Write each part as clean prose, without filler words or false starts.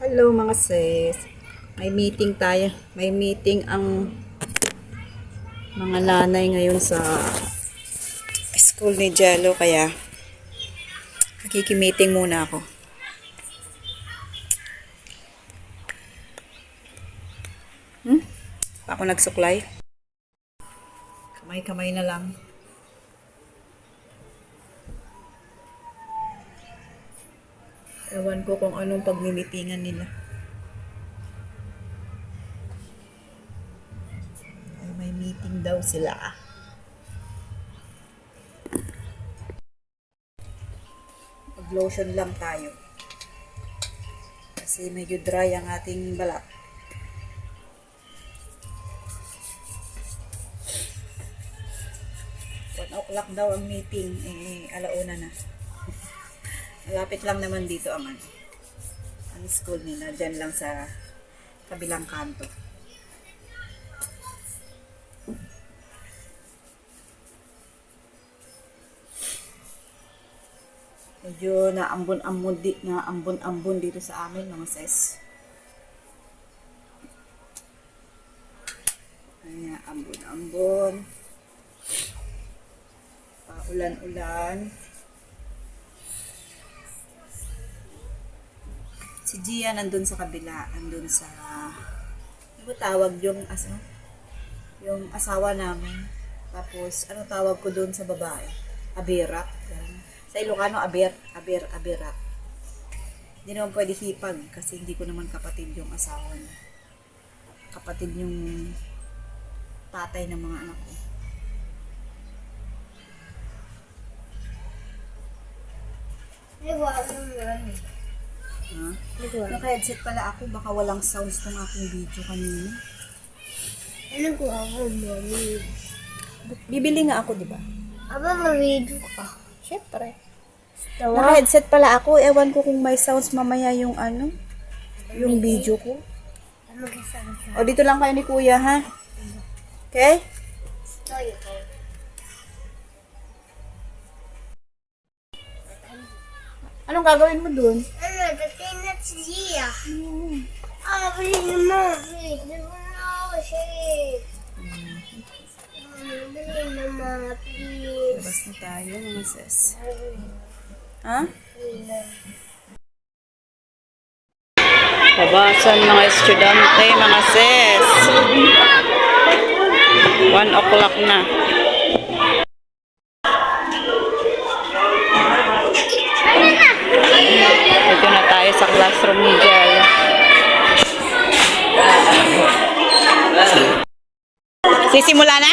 Hello mga sis. May meeting tayo. May meeting ang mga nanay ngayon sa school ni Jello kaya nakiki-meeting muna ako. Ako nagsuklay. Kamay-kamay na lang. Ewan ko kung anong pagmimitingan nila. Ay, may meeting daw sila. Mag-lotion lang tayo. Kasi medyo dry ang ating balat. O'clock daw ang meeting. Alauna na. Malapit lang naman dito ang school nila. Diyan lang sa kabilang kanto. Medyo naambon-ambon dito sa amin mga sis. Ay, ambon-ambon. Paulan-ulan. Si Gia nandun sa kabila, nandun sa ano ba tawag yung asawa namin. Tapos ano tawag ko doon sa babae? Abirak. Yan. Sa Ilocano abirak. Hindi naman pwede hipag kasi hindi ko naman kapatid yung asawa niya. Kapatid yung tatay ng mga anak ko. Ha? Naka-headset pala ako, baka walang sounds ng aking video kanina. Ano ko ako, mami? Bibili nga ako, di ba? Aba, ma-video ka. Syempre. Naka-headset pala ako, ewan ko kung may sounds mamaya yung yung video ko. O, dito lang kayo ni Kuya, ha? Okay? Story ko. Anong gagawin mo dun? Ano, dating na si Gia. Please naman, please. Di mo na ako, shit. Dali naman, please. Labas na tayo, mga sis. Ha? Labasan mga estudyante, mga sis. 1 o'clock na. Dito na tayo sa classroom ni Jel. Sisimula na?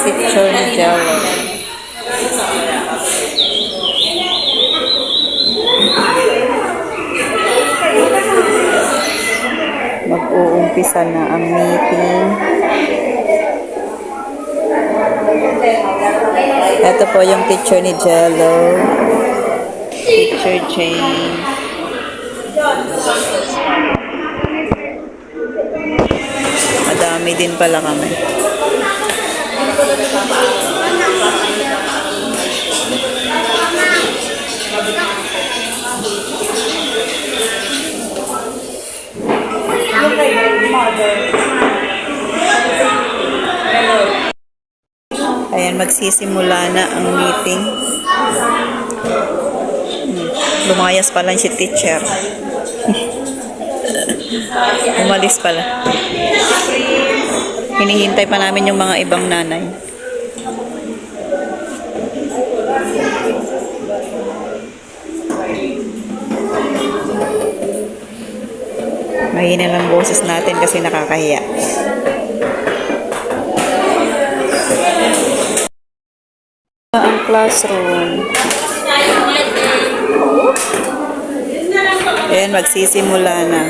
Picture ni Jello. Mag-uumpisa na ang meeting. Ito po yung teacher ni Jello. Teacher Jane. Madami din pala kami. Ayan, magsisimula na ang meeting. Lumayas pa lang si teacher. Umalis pala. Hinihintay pa namin yung mga ibang nanay. Mahina lang boses natin kasi nakakahiya. classroom. Ayan, magsisimula na.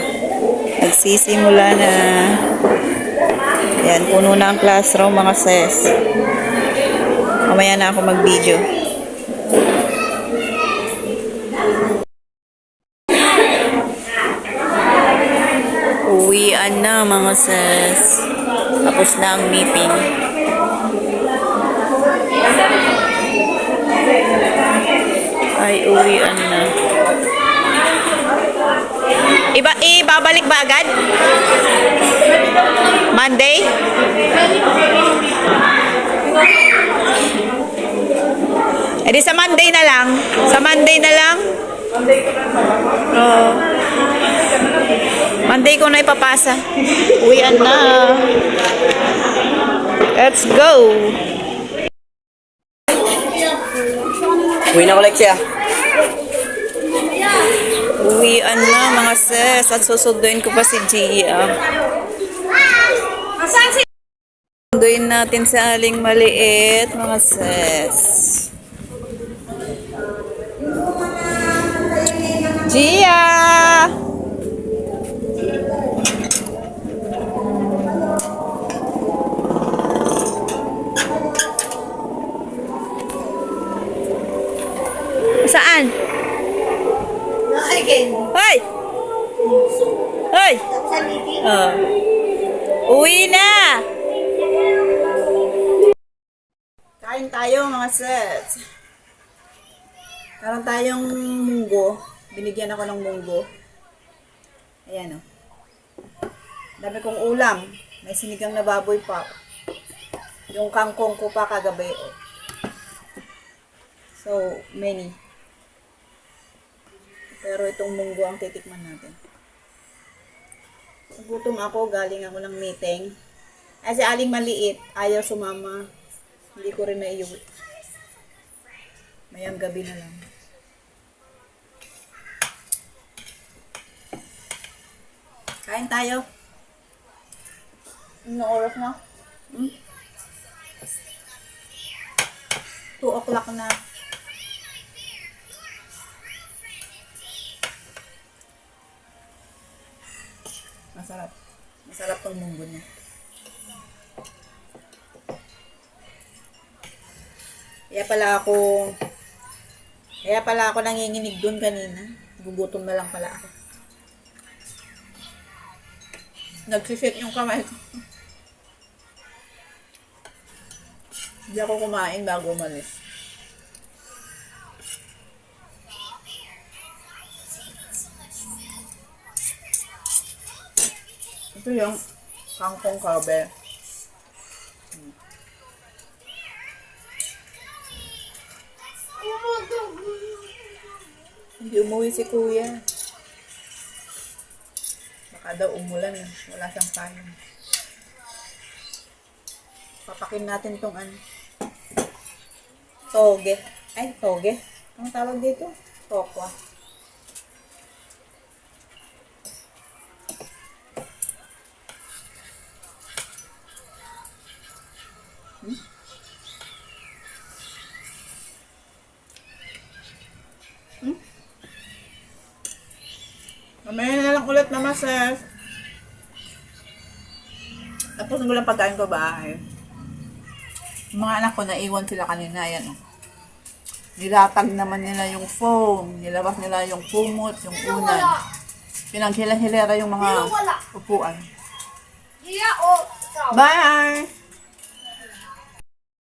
Magsisimula na. Ayan, puno na ang classroom, mga sis. Mamaya na ako mag-video. Uwian na, mga sis. Tapos na ang meeting. Ay, uwian na. Ibabalik ba agad? Monday? Eh di sa Monday na lang. Sa Monday na lang. Oo. Monday ko na ipapasa. Uwian na. Let's go. Uwi na ko, Lexia. Uwian na, mga sis. At susunduin ko pa si Gia. Susunduin natin sa aling maliit, mga sis. Gia! Saan? Hoy! Hoy! Uwi na! Kain tayo, mga sets. Karon tayong munggo. Binigyan ako ng munggo. Ayan o. Dami kong ulam. May sinigang na baboy pa. Yung kangkong ko pa kagabi. So, many. Pero itong munggo ang titikman natin. Gutom ako, galing ako ng meeting. Kasi aling maliit, ayaw sumama. Hindi ko rin naiuwi. Mayang gabi na lang. Kain tayo. Ano oras na? 2 o'clock na. Masarap. Masarap tong munggo niya. Kaya pala ako nanginginig doon kanina. Gugutom na lang pala ako. Nagsisit yung kamay ko. Hindi ako kumain bago umalis. Ito yung kangkong kabe. Hindi umuwi si kuya. Baka daw umulan. Wala siyang kain. Papakin natin tong ano. Toge. Ay, toge. Ang tawag dito? Tokwa. Mamaya na lang ulit na masas. Tapos ko lang pagkain ko bahay. Yung mga anak ko, naiwan sila kanina. Ayan, oh. Nilatag naman nila yung phone. Nilabas nila yung kumot, yung unan. Pinaghila-hilera yung mga upuan. Yeah, oh, Bye!